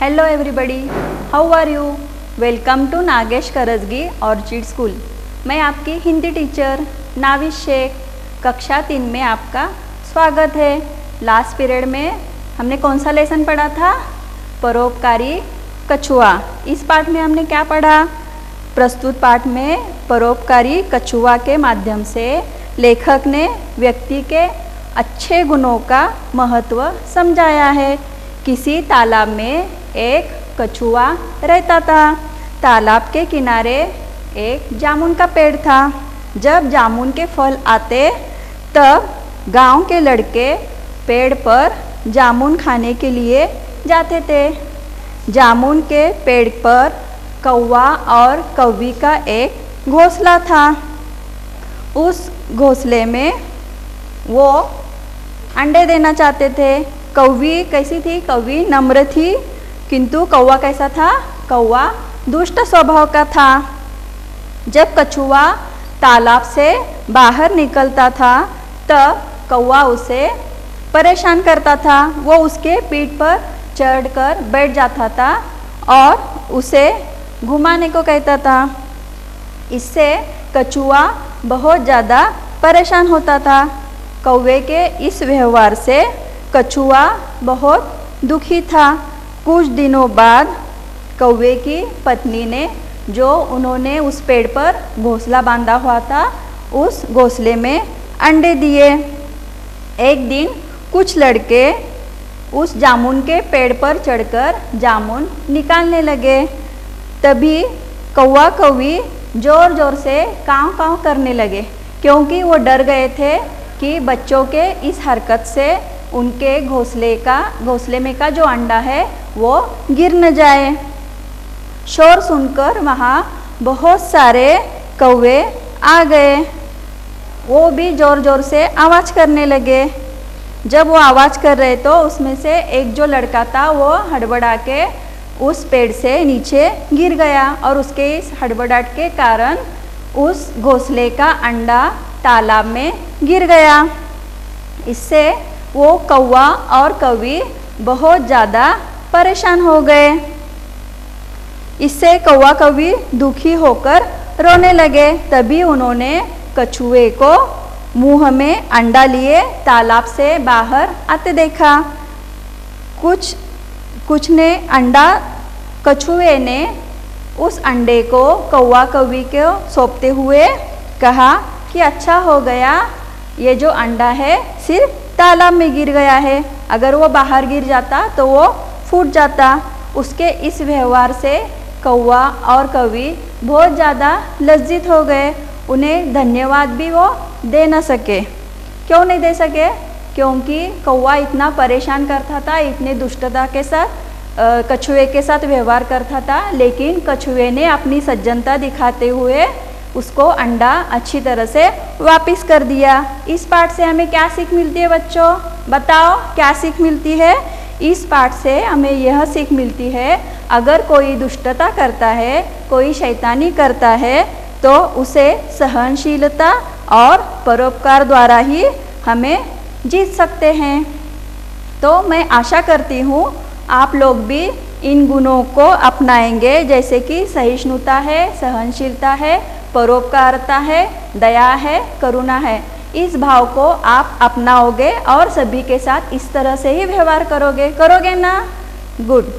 Hello everybody, how are you? Welcome to Nagesh Karajagi orchid school. मैं आपकी Hindi teacher नाविश Sheikh. कक्षा 3 में आपका स्वागत है। लास्ट पीरियड में हमने कौन सा लेसन पढ़ा था? परोपकारी कछुआ। इस पाठ में हमने क्या पढ़ा? प्रस्तुत पाठ में परोपकारी कछुआ के माध्यम से लेखक ने व्यक्ति के अच्छे गुणों का महत्व समझाया है। किसी तालाब में एक कछुआ रहता था। तालाब के किनारे एक जामुन का पेड़ था। जब जामुन के फल आते तब गांव के लड़के पेड़ पर जामुन खाने के लिए जाते थे। जामुन के पेड़ पर कौवा और कौवी का एक घोंसला था। उस घोंसले में वो अंडे देना चाहते थे। कौवी कैसी थी? कौवी नम्र थी, किंतु कौवा कैसा था? कौवा दुष्ट स्वभाव का था। जब कछुआ तालाब से बाहर निकलता था तब कौवा उसे परेशान करता था। वो उसके पीठ पर चढ़कर बैठ जाता था और उसे घुमाने को कहता था। इससे कछुआ बहुत ज़्यादा परेशान होता था। कौवे के इस व्यवहार से कछुआ बहुत दुखी था। कुछ दिनों बाद कौवे की पत्नी ने, जो उन्होंने उस पेड़ पर घोंसला बांधा हुआ था, उस घोंसले में अंडे दिए। एक दिन कुछ लड़के उस जामुन के पेड़ पर चढ़कर जामुन निकालने लगे। तभी कौवा कौवी ज़ोर ज़ोर से काँव काँव करने लगे, क्योंकि वो डर गए थे कि बच्चों के इस हरकत से उनके घोंसले में का जो अंडा है वो गिर न जाए। शोर सुनकर वहाँ बहुत सारे कौवे आ गए। वो भी ज़ोर ज़ोर से आवाज़ करने लगे। जब वो आवाज़ कर रहे तो उसमें से एक जो लड़का था वो हड़बड़ा के उस पेड़ से नीचे गिर गया और उसके इस हड़बड़ाहट के कारण उस घोंसले का अंडा तालाब में गिर गया। इससे वो कौवा और कौवी बहुत ज़्यादा परेशान हो गए। इससे कौवा कौवी दुखी होकर रोने लगे। तभी उन्होंने कछुए को मुंह में अंडा लिए तालाब से बाहर आते देखा। कुछ ने अंडा, कछुए ने उस अंडे को कौवा कौवी को सौंपते हुए कहा कि अच्छा हो गया, ये जो अंडा है सिर्फ तालाब में गिर गया है, अगर वो बाहर गिर जाता तो वो फूट जाता। उसके इस व्यवहार से कौवा और कौवी बहुत ज़्यादा लज्जित हो गए। उन्हें धन्यवाद भी वो दे न सके। क्यों नहीं दे सके? क्योंकि कौवा इतना परेशान करता था, इतने दुष्टता के साथ कछुए के साथ व्यवहार करता था, लेकिन कछुए ने अपनी सज्जनता दिखाते हुए उसको अंडा अच्छी तरह से वापस कर दिया। इस पाठ से हमें क्या सीख मिलती है बच्चों? बताओ क्या सीख मिलती है? इस पाठ से हमें यह सीख मिलती है, अगर कोई दुष्टता करता है, कोई शैतानी करता है, तो उसे सहनशीलता और परोपकार द्वारा ही हमें जीत सकते हैं। तो मैं आशा करती हूँ आप लोग भी इन गुणों को अपनाएंगे, जैसे कि सहिष्णुता है, सहनशीलता है, परोपकारता है, दया है, करुणा है। इस भाव को आप अपनाओगे और सभी के साथ इस तरह से ही व्यवहार करोगे ना? गुड।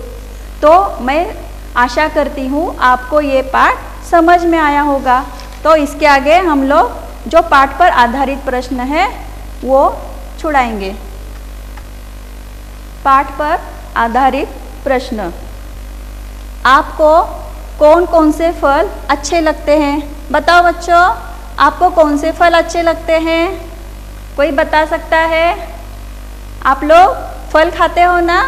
तो मैं आशा करती हूँ आपको ये पाठ समझ में आया होगा। तो इसके आगे हम लोग जो पाठ पर आधारित प्रश्न है वो छुड़ाएंगे। पाठ पर आधारित प्रश्न। आपको कौन कौन से फल अच्छे लगते हैं? बताओ बच्चों, आपको कौन से फल अच्छे लगते हैं? कोई बता सकता है? आप लोग फल खाते हो ना?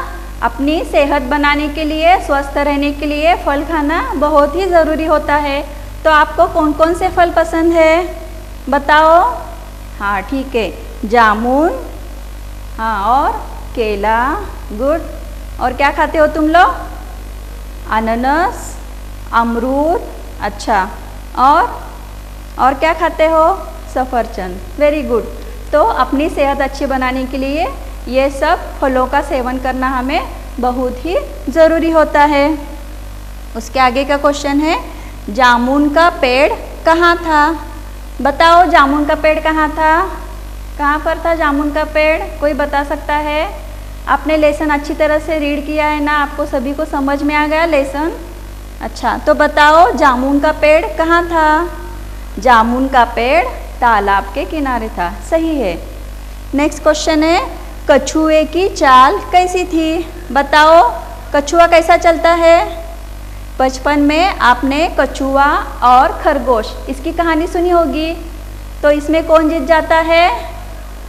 अपनी सेहत बनाने के लिए, स्वस्थ रहने के लिए फल खाना बहुत ही ज़रूरी होता है। तो आपको कौन कौन से फल पसंद है? बताओ। हाँ ठीक है, जामुन, हाँ, और केला। गुड। और क्या खाते हो तुम लोग? अनानास, अमरूद। अच्छा। और क्या खाते हो? सफरचंद। Very good. तो अपनी सेहत अच्छी बनाने के लिए ये सब फलों का सेवन करना हमें बहुत ही ज़रूरी होता है। उसके आगे का क्वेश्चन है, जामुन का पेड़ कहाँ था? बताओ जामुन का पेड़ कहाँ था? कहाँ पर था जामुन का पेड़? कोई बता सकता है? आपने लेसन अच्छी तरह से रीड किया है ना? आपको सभी को समझ में आ गया लेसन? अच्छा, तो बताओ जामुन का पेड़ कहाँ था? जामुन का पेड़ तालाब के किनारे था। सही है। नेक्स्ट क्वेश्चन है, कछुए की चाल कैसी थी? बताओ कछुआ कैसा चलता है? बचपन में आपने कछुआ और खरगोश इसकी कहानी सुनी होगी। तो इसमें कौन जीत जाता है?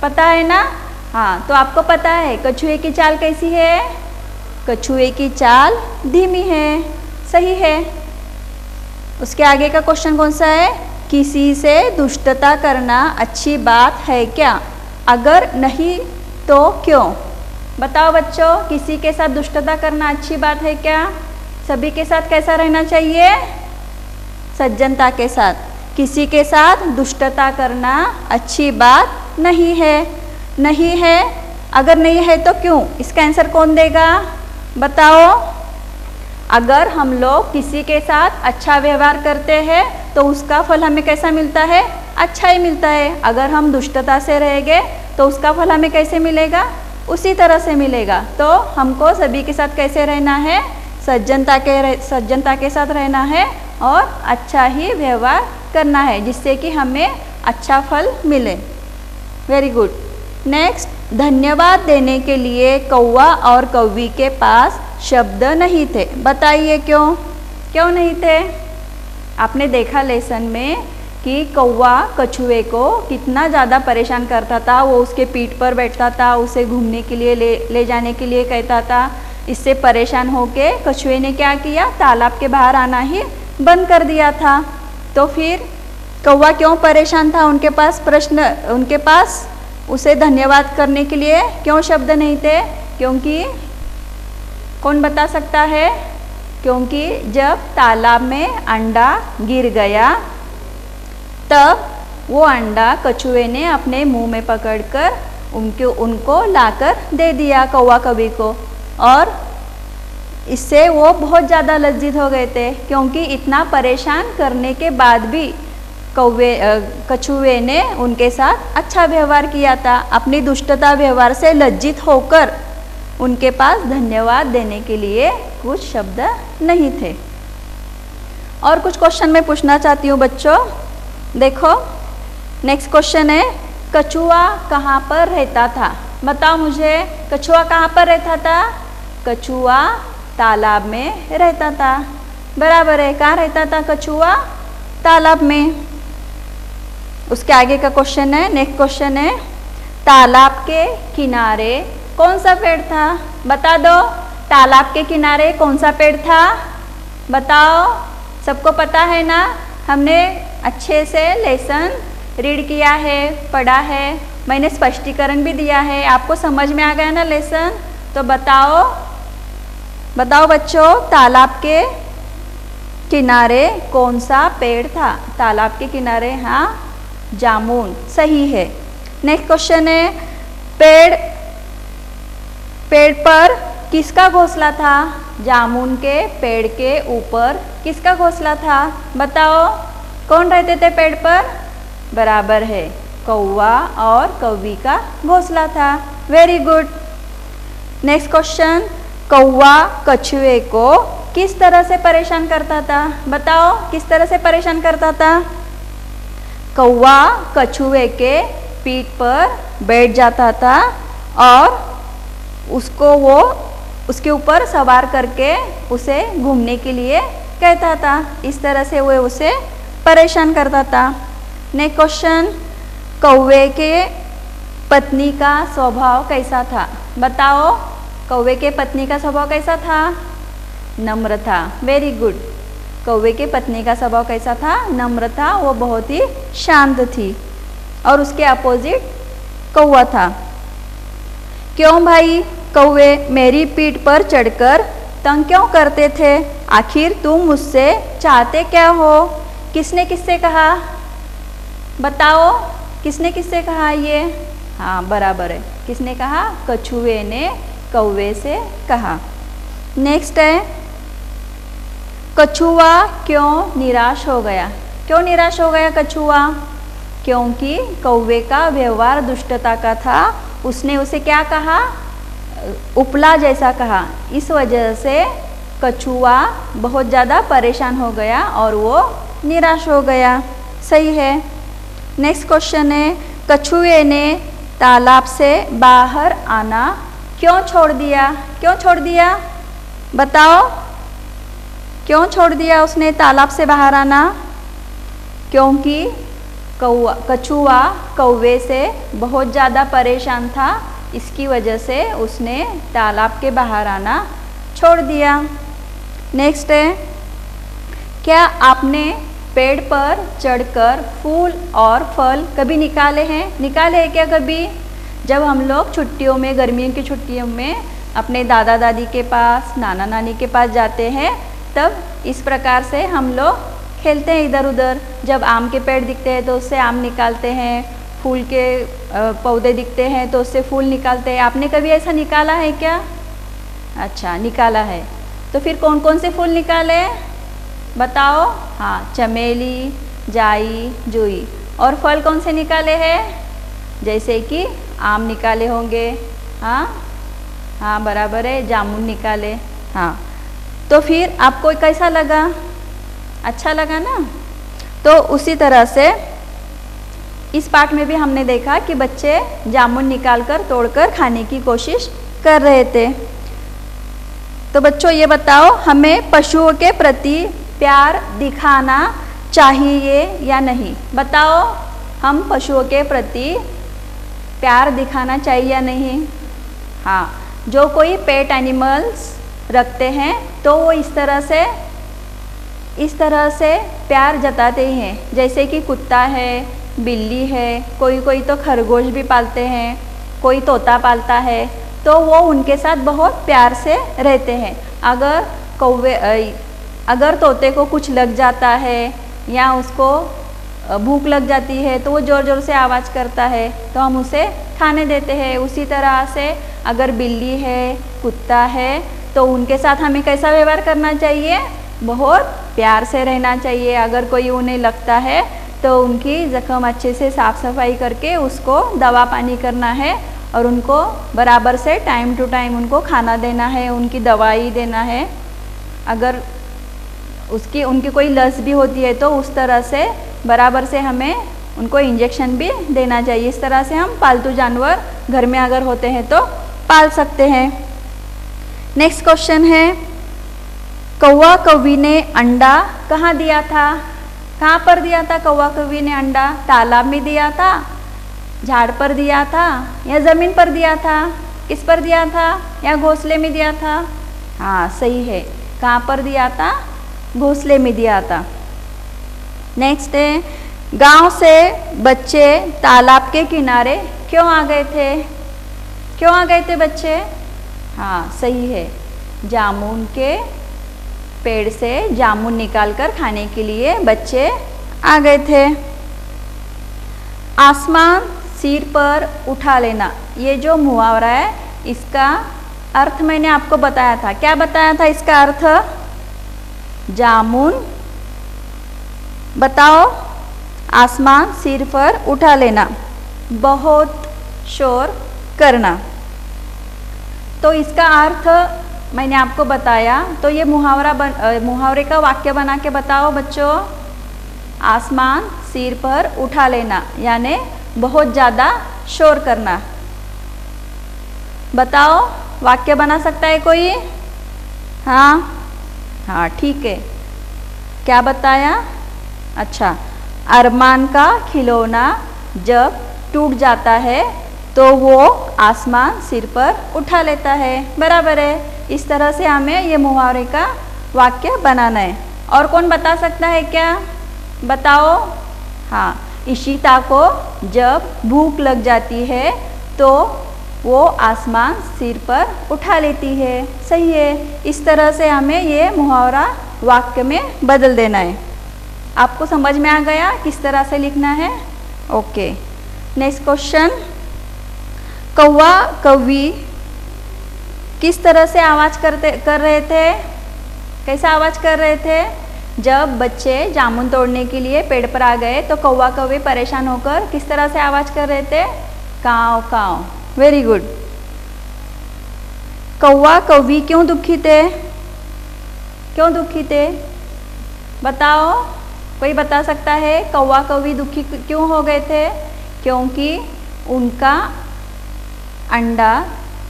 पता है ना? हाँ, तो आपको पता है कछुए की चाल कैसी है? कछुए की चाल धीमी है। सही है। उसके आगे का क्वेश्चन कौन सा है? किसी से दुष्टता करना अच्छी बात है क्या? अगर नहीं तो क्यों? बताओ बच्चों, किसी के साथ दुष्टता करना अच्छी बात है क्या? सभी के साथ कैसा रहना चाहिए? सज्जनता के साथ। किसी के साथ दुष्टता करना अच्छी बात नहीं है। नहीं है, अगर नहीं है तो क्यों? इसका आंसर कौन देगा? बताओ। अगर हम लोग किसी के साथ अच्छा व्यवहार करते हैं तो उसका फल हमें कैसा मिलता है? अच्छा ही मिलता है। अगर हम दुष्टता से रहेंगे तो उसका फल हमें कैसे मिलेगा? उसी तरह से मिलेगा। तो हमको सभी के साथ कैसे रहना है? सज्जनता के साथ रहना है और अच्छा ही व्यवहार करना है, जिससे कि हमें अच्छा फल मिले। Very good. नेक्स्ट, धन्यवाद देने के लिए कौवा और कौवी के पास शब्द नहीं थे। बताइए क्यों? क्यों नहीं थे? आपने देखा लेसन में कि कौवा कछुए को कितना ज़्यादा परेशान करता था। वो उसके पीठ पर बैठता था, उसे घूमने के लिए ले जाने के लिए कहता था। इससे परेशान होके कछुए ने क्या किया? तालाब के बाहर आना ही बंद कर दिया था। तो फिर कौवा क्यों परेशान था? उनके पास उसे धन्यवाद करने के लिए क्यों शब्द नहीं थे? क्योंकि कौन बता सकता है? क्योंकि जब तालाब में अंडा गिर गया तब वो अंडा कछुए ने अपने मुंह में पकड़कर उनको लाकर दे दिया कौवा कौवी को, और इससे वो बहुत ज़्यादा लज्जित हो गए थे। क्योंकि इतना परेशान करने के बाद भी कछुए ने उनके साथ अच्छा व्यवहार किया था। अपनी दुष्टता व्यवहार से लज्जित होकर उनके पास धन्यवाद देने के लिए कुछ शब्द नहीं थे। और कुछ क्वेश्चन मैं पूछना चाहती हूँ बच्चों। देखो, नेक्स्ट क्वेश्चन है, कछुआ कहाँ पर रहता था? बताओ मुझे, कछुआ कहाँ पर रहता था? कछुआ तालाब में रहता था। बराबर है। कहाँ रहता था कछुआ? तालाब में। उसके आगे का क्वेश्चन है, नेक्स्ट क्वेश्चन है, तालाब के किनारे कौन सा पेड़ था? बता दो, तालाब के किनारे कौन सा पेड़ था? बताओ। सबको पता है ना? हमने अच्छे से लेसन रीड किया है, पढ़ा है, मैंने स्पष्टीकरण भी दिया है। आपको समझ में आ गया ना लेसन? तो बताओ बच्चों, तालाब के किनारे कौन सा पेड़ था? तालाब के किनारे, हाँ, जामुन। सही है। नेक्स्ट क्वेश्चन है, पेड़ पर किसका घोंसला था? जामुन के पेड़ के ऊपर किसका घोंसला था? बताओ। कौन रहते थे पेड़ पर? बराबर है, कौवा और कौवी का घोंसला था। Very good. नेक्स्ट क्वेश्चन, कौवा कछुए को किस तरह से परेशान करता था? बताओ, किस तरह से परेशान करता था? कौवा कछुए के पीठ पर बैठ जाता था और उसके ऊपर सवार करके उसे घूमने के लिए कहता था। इस तरह से वो उसे परेशान करता था। नेक्स्ट क्वेश्चन, कौवे के पत्नी का स्वभाव कैसा था? बताओ, कौवे के पत्नी का स्वभाव कैसा था? नम्र था। Very good. कौवे के पत्नी का स्वभाव कैसा था? नम्र था। वो बहुत ही शांत थी। और उसके अपोजिट कौवा था। क्यों भाई कौवे मेरी पीठ पर चढ़कर तंग क्यों करते थे? आखिर तुम मुझसे चाहते क्या हो? किसने किससे कहा? बताओ, किसने किससे कहा ये? हाँ, बराबर है। किसने कहा? कछुए ने कौवे से कहा। नेक्स्ट है कछुआ क्यों निराश हो गया। क्यों निराश हो गया कछुआ? क्योंकि कौवे का व्यवहार दुष्टता का था। उसने उसे क्या कहा? उपला जैसा कहा। इस वजह से कछुआ बहुत ज़्यादा परेशान हो गया और वो निराश हो गया। सही है। नेक्स्ट क्वेश्चन है कछुए ने तालाब से बाहर आना क्यों छोड़ दिया? क्यों छोड़ दिया बताओ? क्यों छोड़ दिया उसने तालाब से बाहर आना? क्योंकि कछुआ कौवे से बहुत ज़्यादा परेशान था, इसकी वजह से उसने तालाब के बाहर आना छोड़ दिया। नेक्स्ट है क्या आपने पेड़ पर चढ़कर फूल और फल कभी निकाले हैं? निकाले हैं क्या कभी? जब हम लोग छुट्टियों में, गर्मियों की छुट्टियों में अपने दादा दादी के पास, नाना नानी के पास जाते हैं, तब इस प्रकार से हम लोग खेलते हैं इधर उधर। जब आम के पेड़ दिखते हैं तो उससे आम निकालते हैं, फूल के पौधे दिखते हैं तो उससे फूल निकालते हैं। आपने कभी ऐसा निकाला है क्या? अच्छा, निकाला है। तो फिर कौन कौन से फूल निकाले बताओ? हाँ, चमेली, जाई, जुई। और फल कौन से निकाले हैं? जैसे कि आम निकाले होंगे। हाँ हाँ, बराबर है, जामुन निकाले। हाँ, तो फिर आपको कैसा लगा? अच्छा लगा ना? तो उसी तरह से इस पाठ में भी हमने देखा कि बच्चे जामुन निकालकर तोड़कर खाने की कोशिश कर रहे थे। तो बच्चों ये बताओ, हमें पशुओं के प्रति प्यार दिखाना चाहिए या नहीं? बताओ, हम पशुओं के प्रति प्यार दिखाना चाहिए या नहीं? हाँ, जो कोई पेट एनिमल्स रखते हैं तो वो इस तरह से प्यार जताते ही हैं। जैसे कि कुत्ता है, बिल्ली है, कोई तो खरगोश भी पालते हैं, कोई तोता पालता है, तो वो उनके साथ बहुत प्यार से रहते हैं। अगर तोते को कुछ लग जाता है या उसको भूख लग जाती है तो वो ज़ोर ज़ोर से आवाज़ करता है, तो हम उसे खाने देते हैं। उसी तरह से अगर बिल्ली है, कुत्ता है, तो उनके साथ हमें कैसा व्यवहार करना चाहिए? बहुत प्यार से रहना चाहिए। अगर कोई उन्हें लगता है तो उनकी ज़ख्म अच्छे से साफ़ सफाई करके उसको दवा पानी करना है और उनको बराबर से टाइम टू टाइम उनको खाना देना है, उनकी दवाई देना है। अगर उनकी कोई लस भी होती है तो उस तरह से बराबर से हमें उनको इंजेक्शन भी देना चाहिए। इस तरह से हम पालतू जानवर घर में अगर होते हैं तो पाल सकते हैं। नेक्स्ट क्वेश्चन है कौवा कौवी ने अंडा कहाँ दिया था? कहाँ पर दिया था कौवा कौवी ने अंडा? तालाब में दिया था, झाड़ पर दिया था या ज़मीन पर दिया था? किस पर दिया था? या घोंसले में दिया था? हाँ, सही है। कहाँ पर दिया था? घोंसले में दिया था। नेक्स्ट है गांव से बच्चे तालाब के किनारे क्यों आ गए थे? क्यों आ गए थे बच्चे? हाँ, सही है। जामुन के पेड़ से जामुन निकालकर खाने के लिए बच्चे आ गए थे। आसमान सिर पर उठा लेना, ये जो मुहावरा है इसका अर्थ मैंने आपको बताया था। क्या बताया था इसका अर्थ? जामुन बताओ। आसमान सिर पर उठा लेना, बहुत शोर करना। तो इसका अर्थ मैंने आपको बताया। तो ये मुहावरे का वाक्य बना के बताओ बच्चों। आसमान सिर पर उठा लेना यानी बहुत ज़्यादा शोर करना। बताओ, वाक्य बना सकता है कोई? हाँ हाँ, ठीक है। क्या बताया? अच्छा, अरमान का खिलौना जब टूट जाता है तो वो आसमान सिर पर उठा लेता है। बराबर है। इस तरह से हमें ये मुहावरे का वाक्य बनाना है। और कौन बता सकता है क्या? बताओ। हाँ, इशिता को जब भूख लग जाती है तो वो आसमान सिर पर उठा लेती है। सही है। इस तरह से हमें ये मुहावरा वाक्य में बदल देना है। आपको समझ में आ गया किस तरह से लिखना है? ओके। नेक्स्ट क्वेश्चन, कौवा कौवी किस तरह से आवाज़ कर रहे थे? कैसा आवाज़ कर रहे थे? जब बच्चे जामुन तोड़ने के लिए पेड़ पर आ गए तो कौवा कौवे परेशान होकर किस तरह से आवाज़ कर रहे थे? काव काव। Very good. कौवा कौवी क्यों दुखी थे? क्यों दुखी थे? बताओ, कोई बता सकता है कौवा कौवी दुखी क्यों हो गए थे? क्योंकि उनका अंडा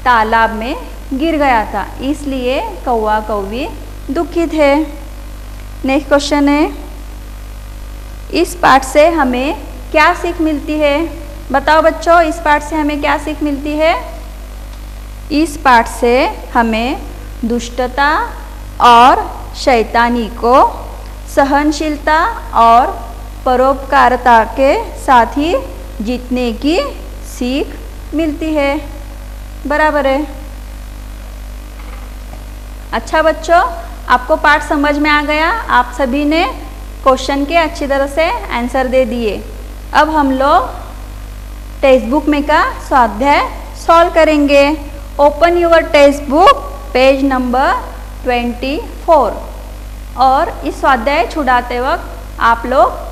तालाब में गिर गया था, इसलिए कौवा कौवी दुखी थे। नेक्स्ट क्वेश्चन है, इस पाठ से हमें क्या सीख मिलती है? बताओ बच्चों, इस पाठ से हमें क्या सीख मिलती है? इस पाठ से हमें दुष्टता और शैतानी को सहनशीलता और परोपकारता के साथ ही जीतने की सीख मिलती है। बराबर है। अच्छा बच्चों, आपको पाठ समझ में आ गया? आप सभी ने क्वेश्चन के अच्छी तरह से आंसर दे दिए। अब हम लोग टेक्स्ट बुक में का स्वाध्याय सॉल्व करेंगे। Open your text book page number 24 और इस स्वाध्याय छुड़ाते वक्त आप लोग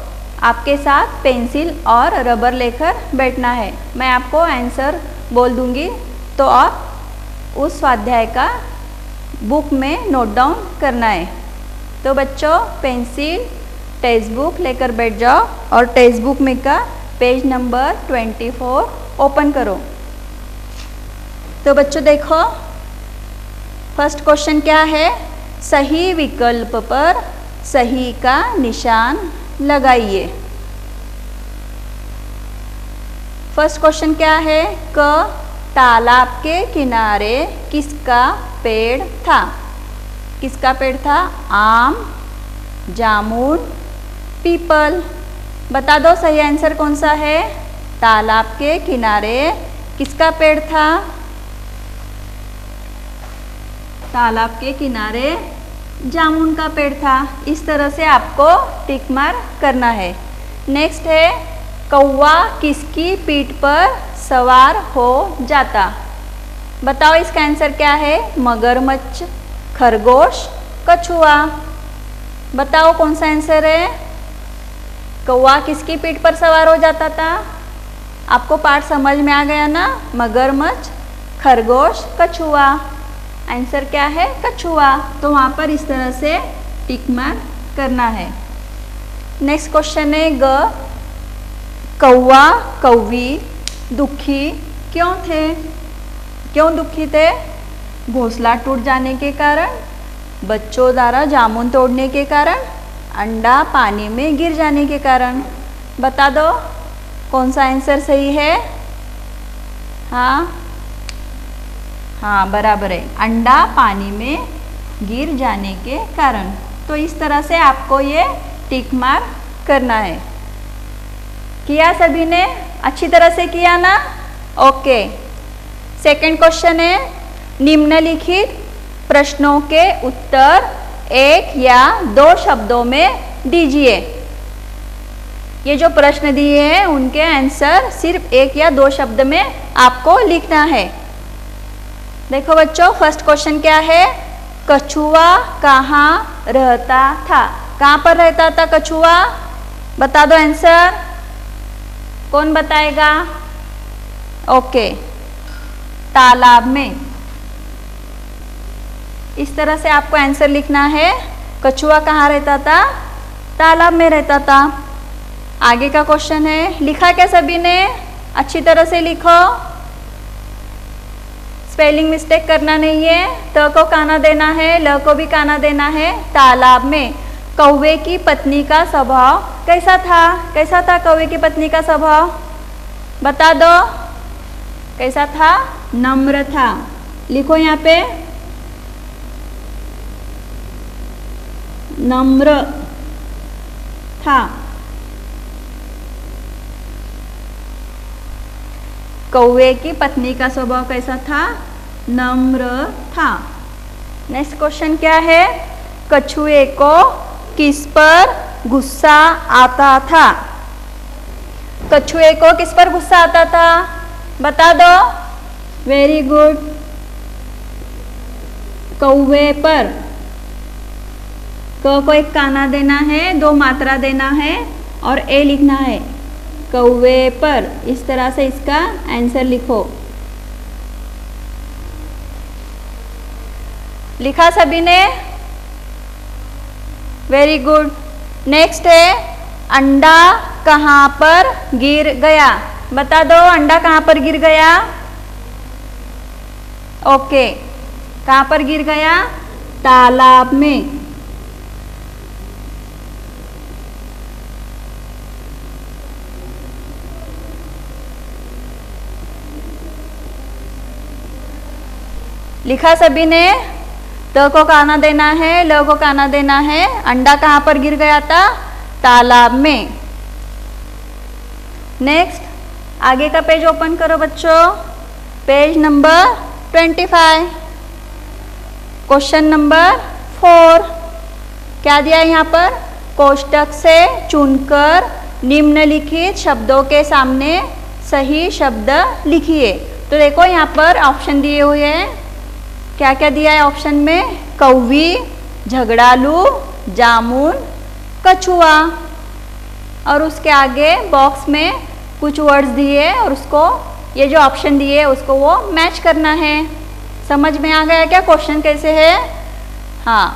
आपके साथ पेंसिल और रबर लेकर बैठना है। मैं आपको आंसर बोल दूंगी तो आप उस स्वाध्याय का बुक में नोट डाउन करना है। तो बच्चों पेंसिल टेक्स्ट बुक लेकर बैठ जाओ और टेक्स्ट बुक में का पेज नंबर 24 ओपन करो। तो बच्चों देखो, फर्स्ट क्वेश्चन क्या है? सही विकल्प पर सही का निशान लगाइए। फर्स्ट क्वेश्चन क्या है? क तालाब के किनारे किसका पेड़ था? किसका पेड़ था? आम, जामुन, पीपल। बता दो सही आंसर कौन सा है? तालाब के किनारे किसका पेड़ था? तालाब के किनारे जामुन का पेड़ था। इस तरह से आपको टिक मार करना है। नेक्स्ट है, कौवा किसकी पीठ पर सवार हो जाता? बताओ इसका आंसर क्या है? मगरमच्छ, खरगोश, कछुआ। बताओ कौन सा आंसर है? कौवा किसकी पीठ पर सवार हो जाता था? आपको पाठ समझ में आ गया ना? मगरमच्छ, खरगोश, कछुआ। आंसर क्या है? कछुआ। तो वहाँ पर इस तरह से टिक मार करना है। नेक्स्ट क्वेश्चन है, ग कौवा कौवी दुखी क्यों थे? क्यों दुखी थे? घोंसला टूट जाने के कारण, बच्चों द्वारा जामुन तोड़ने के कारण, अंडा पानी में गिर जाने के कारण। बता दो कौन सा आंसर सही है? हाँ बराबर है, अंडा पानी में गिर जाने के कारण। तो इस तरह से आपको ये टिक मार करना है। किया सभी ने? अच्छी तरह से किया ना? ओके। सेकंड क्वेश्चन है, निम्नलिखित प्रश्नों के उत्तर एक या दो शब्दों में दीजिए। ये जो प्रश्न दिए हैं उनके आंसर सिर्फ एक या दो शब्द में आपको लिखना है। देखो बच्चों, फर्स्ट क्वेश्चन क्या है? कछुआ कहाँ रहता था? कहाँ पर रहता था कछुआ? बता दो आंसर। कौन बताएगा? ओके, तालाब में। इस तरह से आपको आंसर लिखना है। कछुआ कहाँ रहता था? तालाब में रहता था। आगे का क्वेश्चन है, लिखा क्या सभी ने? अच्छी तरह से लिखो, स्पेलिंग मिस्टेक करना नहीं है। त को काना देना है, ल को भी काना देना है। तालाब में कौवे की पत्नी का स्वभाव कैसा था? कैसा था कौवे की पत्नी का स्वभाव? बता दो कैसा था? नम्र था। लिखो यहाँ पे, नम्र था। कौवे की पत्नी का स्वभाव कैसा था? नम्र था। नेक्स्ट क्वेश्चन क्या है? कछुए को किस पर गुस्सा आता था? कछुए को किस पर गुस्सा आता था? बता दो। वेरी गुड, कौवे पर, क को एक काना देना है, 2 मात्रा देना है और ए लिखना है। कौवे पर, इस तरह से इसका आंसर लिखो। लिखा सभी ने? Very good. नेक्स्ट है अंडा कहाँ पर गिर गया? बता दो, अंडा कहाँ पर गिर गया? ओके, कहाँ पर गिर गया? तालाब में। लिखा सभी ने? त को काना देना है, ल को काना देना है। अंडा कहाँ पर गिर गया था? तालाब में। नेक्स्ट, आगे का पेज ओपन करो बच्चों, पेज नंबर 25, क्वेश्चन नंबर 4। क्या दिया है यहाँ पर? कोष्टक से चुनकर निम्नलिखित शब्दों के सामने सही शब्द लिखिए। तो देखो यहाँ पर ऑप्शन दिए हुए हैं। क्या क्या दिया है ऑप्शन में? कौवी, झगड़ालू, जामुन, कछुआ। और उसके आगे बॉक्स में कुछ वर्ड्स दिए और उसको, ये जो ऑप्शन दिए उसको वो मैच करना है। समझ में आ गया क्या क्वेश्चन कैसे है? हाँ,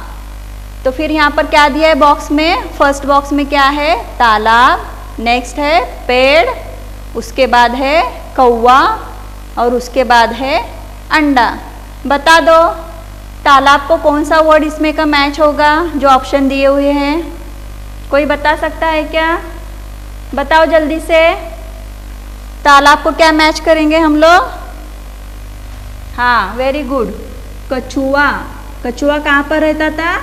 तो फिर यहाँ पर क्या दिया है बॉक्स में? फर्स्ट बॉक्स में क्या है? तालाब, नेक्स्ट है पेड़, उसके बाद है कौवा और उसके बाद है अंडा। बता दो तालाब को कौन सा वर्ड इसमें का मैच होगा जो ऑप्शन दिए हुए हैं? कोई बता सकता है क्या? बताओ जल्दी से। तालाब को क्या मैच करेंगे हम लोग? हाँ, वेरी गुड, कछुआ। कछुआ कहाँ पर रहता था?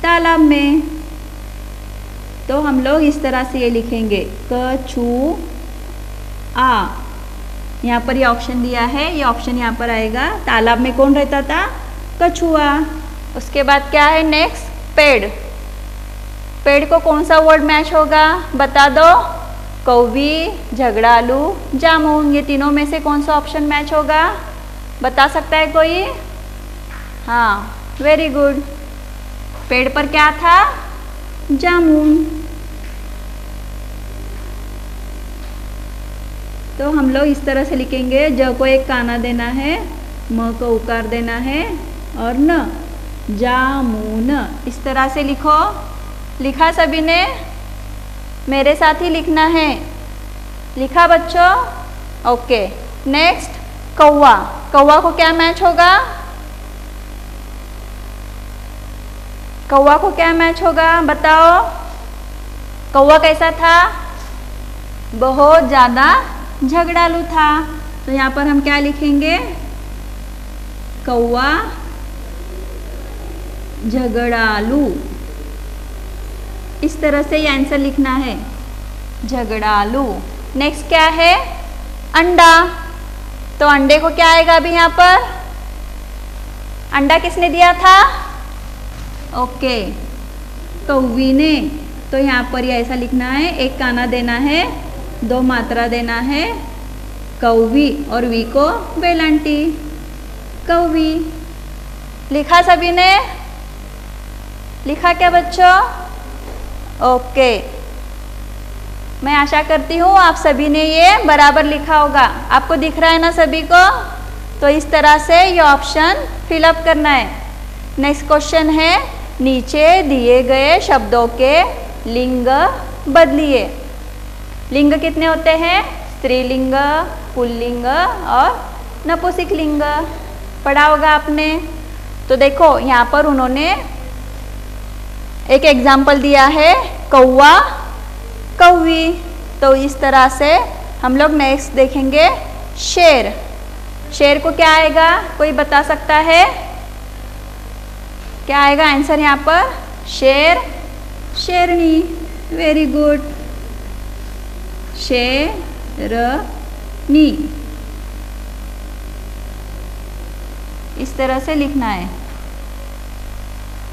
तालाब में। तो हम लोग इस तरह से ये लिखेंगे, कछुआ। यहाँ पर ये ऑप्शन दिया है, ये ऑप्शन यहाँ पर आएगा। तालाब में कौन रहता था? कछुआ। उसके बाद क्या है नेक्स्ट? पेड़। पेड़ को कौन सा वर्ड मैच होगा? बता दो। कौवी, झगड़ालू, जामुन, ये तीनों में से कौन सा ऑप्शन मैच होगा? बता सकता है कोई? हाँ, वेरी गुड। पेड़ पर क्या था? जामुन। तो हम लोग इस तरह से लिखेंगे, ज को एक काना देना है, म को उकार देना है और न, जामुन। इस तरह से लिखो। लिखा सभी ने? मेरे साथ ही लिखना है। लिखा बच्चों? ओके। नेक्स्ट, कौवा। कौवा को क्या मैच होगा? कौवा को क्या मैच होगा? बताओ। कौवा कैसा था? बहुत ज़्यादा झगड़ालू था। तो यहाँ पर हम क्या लिखेंगे? कौवा झगड़ालू। इस तरह से ये आंसर लिखना है, झगड़ालू। नेक्स्ट क्या है? अंडा। तो अंडे को क्या आएगा अभी यहाँ पर? अंडा किसने दिया था? ओके, कौवी ने। तो यहाँ पर ये ऐसा लिखना है, एक काना देना है, 2 मात्रा देना है, कौवी और वी को वेलांटी, कौवी। लिखा सभी ने? लिखा क्या बच्चों? ओके, मैं आशा करती हूँ आप सभी ने ये बराबर लिखा होगा। आपको दिख रहा है ना सभी को? तो इस तरह से ये ऑप्शन फिलअप करना है। नेक्स्ट क्वेश्चन है, नीचे दिए गए शब्दों के लिंग बदलिए। लिंग कितने होते हैं? स्त्रीलिंग, पुल्लिंग और नपुंसकलिंग। पढ़ा होगा आपने। तो देखो यहाँ पर उन्होंने एक एग्जाम्पल दिया है, कौवा, कौवी। तो इस तरह से हम लोग नेक्स्ट देखेंगे शेर। शेर को क्या आएगा? कोई बता सकता है? क्या आएगा आंसर यहाँ पर? शेर, शेरनी। वेरी गुड, शेरनी। इस तरह से लिखना है।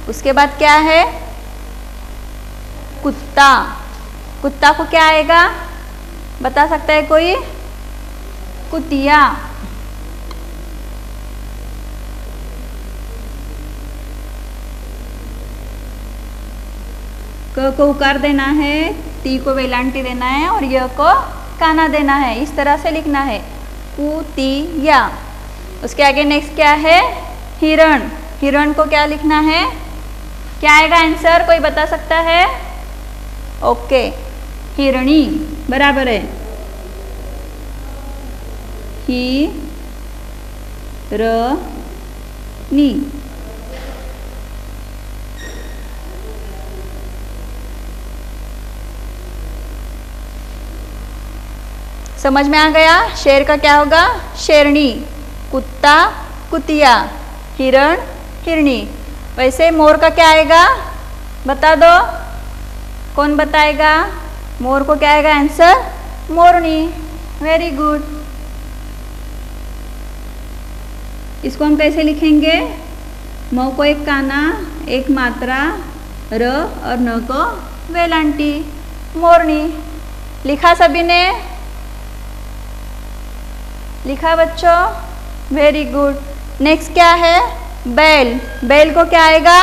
उसके बाद क्या है? कुत्ता। कुत्ता को क्या आएगा? बता सकता है कोई? कुतिया। क को उकार देना है, ती को वेलांटी देना है और य को काना देना है। इस तरह से लिखना है कुतिया। उसके आगे नेक्स्ट क्या है? हिरण। हिरण को क्या लिखना है? क्या आएगा आंसर? कोई बता सकता है? ओके, हिरणी बराबर है। हिरनी। समझ में आ गया? शेर का क्या होगा? शेरनी। कुत्ता कुतिया, हिरण हिरणी। वैसे मोर का क्या आएगा? बता दो, कौन बताएगा? मोर को क्या आएगा आंसर? मोरनी। Very good. इसको हम कैसे लिखेंगे? म को एक काना, एक मात्रा, र और न को वेलांटी, मोरनी। लिखा सभी ने? लिखा बच्चों? Very good. नेक्स्ट क्या है? बैल। बैल को क्या आएगा?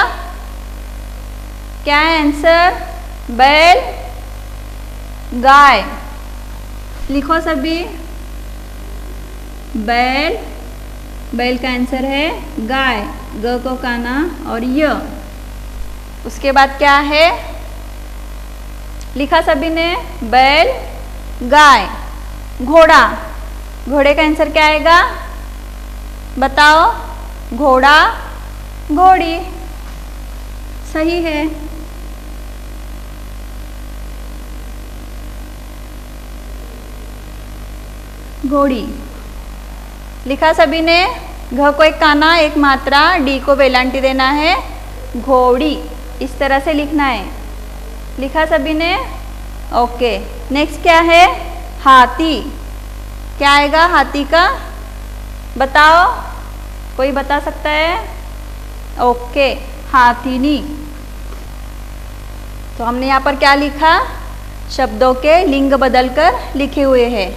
क्या है आंसर? बैल गाय। लिखो सभी। बैल, बैल का आंसर है गाय, ग को काना और य। उसके बाद क्या है? लिखा सभी ने? बैल गाय। घोड़ा। घोड़े का आंसर क्या आएगा? बताओ। घोड़ा घोड़ी। सही है। घोड़ी। लिखा सभी ने? घ को एक काना, एक मात्रा, डी को वेलांटी देना है, घोड़ी। इस तरह से लिखना है। लिखा सभी ने? ओके। नेक्स्ट क्या है? हाथी। क्या आएगा हाथी का? बताओ, कोई बता सकता है? ओके, हाथीनी। तो हमने यहाँ पर क्या लिखा? शब्दों के लिंग बदलकर लिखे हुए हैं,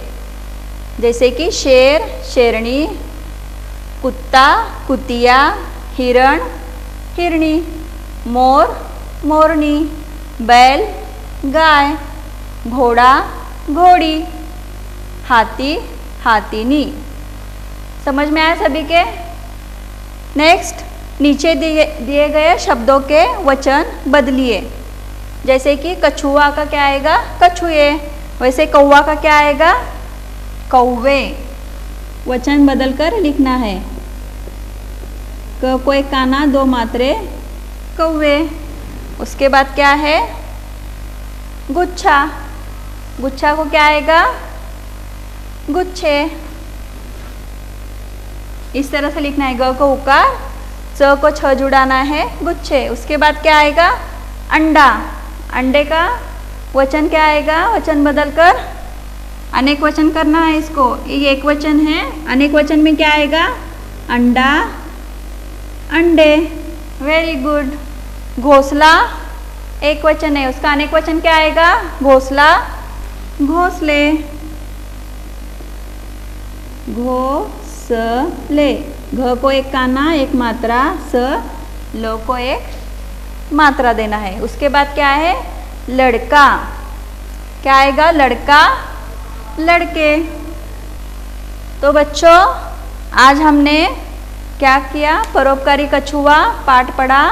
जैसे कि शेर शेरनी, कुत्ता कुतिया, हिरण हिरणी, मोर मोरनी, बैल गाय, घोड़ा घोड़ी, हाथी हाथीनी। समझ में आया सभी के? नेक्स्ट, नीचे दिए गए शब्दों के वचन बदलिए। जैसे कि कछुआ का क्या आएगा? कछुए। वैसे कौवा का क्या आएगा? कौवे। वचन बदलकर लिखना है। क को एक काना, दो मात्रे, कौवे। उसके बाद क्या है? गुच्छा। गुच्छा को क्या आएगा? गुच्छे। इस तरह से लिखना है। ग को उकार, च को छ जुड़ाना है, गुच्छे। उसके बाद क्या आएगा? अंडा। अंडे का वचन क्या आएगा? वचन बदलकर अनेक वचन करना है इसको। ये एक वचन है, अनेक वचन में क्या आएगा? अंडा अंडे। Very good. घोंसला एक वचन है, उसका अनेक वचन क्या आएगा? घोंसला घोंसले। घोंसले। घ को एक काना, एक मात्रा, स, लो को एक मात्रा देना है। उसके बाद क्या है? लड़का। क्या आएगा? लड़का लड़के। तो बच्चों, आज हमने क्या किया? परोपकारी कछुआ पाठ पढ़ा,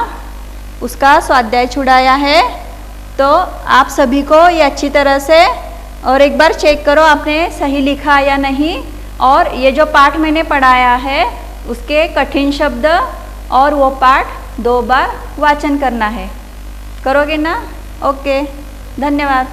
उसका स्वाध्याय छुड़ाया है। तो आप सभी को ये अच्छी तरह से और एक बार चेक करो आपने सही लिखा या नहीं। और ये जो पाठ मैंने पढ़ाया है उसके कठिन शब्द और वो पाठ 2 बार वाचन करना है। करोगे ना? ओके, धन्यवाद।